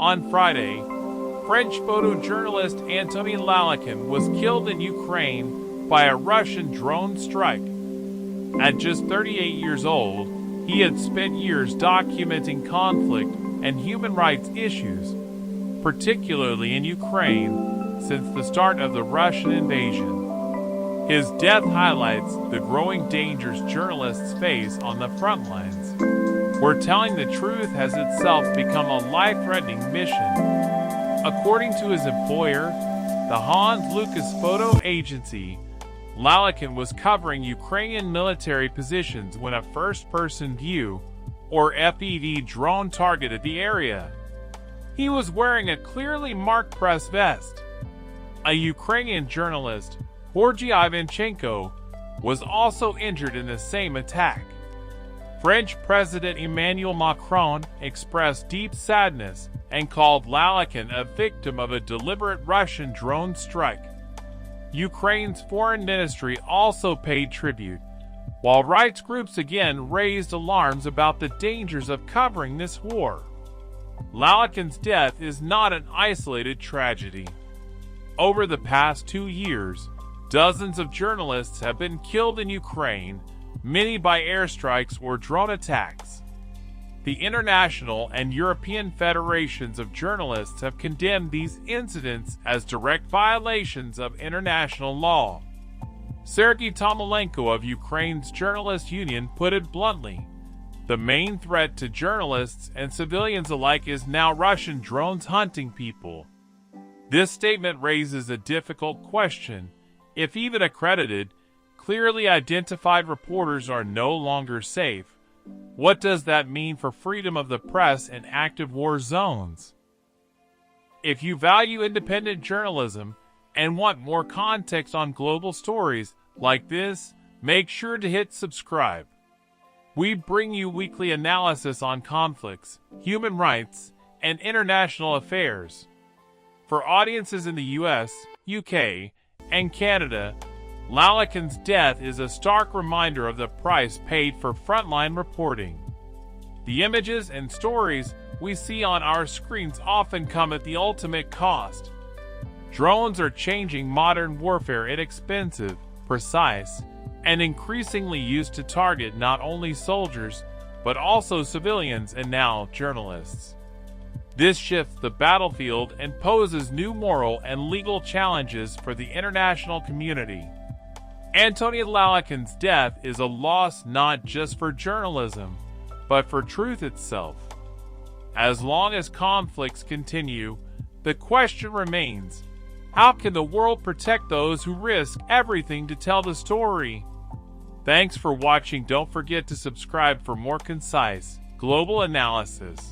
On Friday, French photojournalist Antoni Lallican was killed in Ukraine by a Russian drone strike. At just 38 years old, he had spent years documenting conflict and human rights issues, particularly in Ukraine, since the start of the Russian invasion. His death highlights the growing dangers journalists face on the front lines, where telling the truth has itself become a life-threatening mission. According to his employer, the Hans Lucas Photo Agency, Lallican was covering Ukrainian military positions when a first-person view, or FPV, drone targeted the area. He was wearing a clearly marked press vest. A Ukrainian journalist, Georgy Ivanchenko, was also injured in the same attack. French President Emmanuel Macron expressed deep sadness and called Lallican a victim of a deliberate Russian drone strike. Ukraine's foreign ministry also paid tribute, while rights groups again raised alarms about the dangers of covering this war. Lallican's death is not an isolated tragedy. Over the past 2 years, dozens of journalists have been killed in Ukraine, many by airstrikes or drone attacks. The international and European federations of journalists have condemned these incidents as direct violations of international law. Sergei Tomalenko of Ukraine's Journalists Union put it bluntly: the main threat to journalists and civilians alike is now Russian drones hunting people. This statement raises a difficult question. If even accredited, clearly identified reporters are no longer safe, what does that mean for freedom of the press in active war zones? If you value independent journalism and want more context on global stories like this, make sure to hit subscribe. We bring you weekly analysis on conflicts, human rights, and international affairs. For audiences in the US, UK, and Canada, Lallican's death is a stark reminder of the price paid for frontline reporting. The images and stories we see on our screens often come at the ultimate cost. Drones are changing modern warfare inexpensive, precise, and increasingly used to target not only soldiers, but also civilians and now journalists. This shifts the battlefield and poses new moral and legal challenges for the international community. Antoni Lallican's death is a loss not just for journalism, but for truth itself. As long as conflicts continue, the question remains: how can the world protect those who risk everything to tell the story? Thanks for watching. Don't forget to subscribe for more concise, global analysis.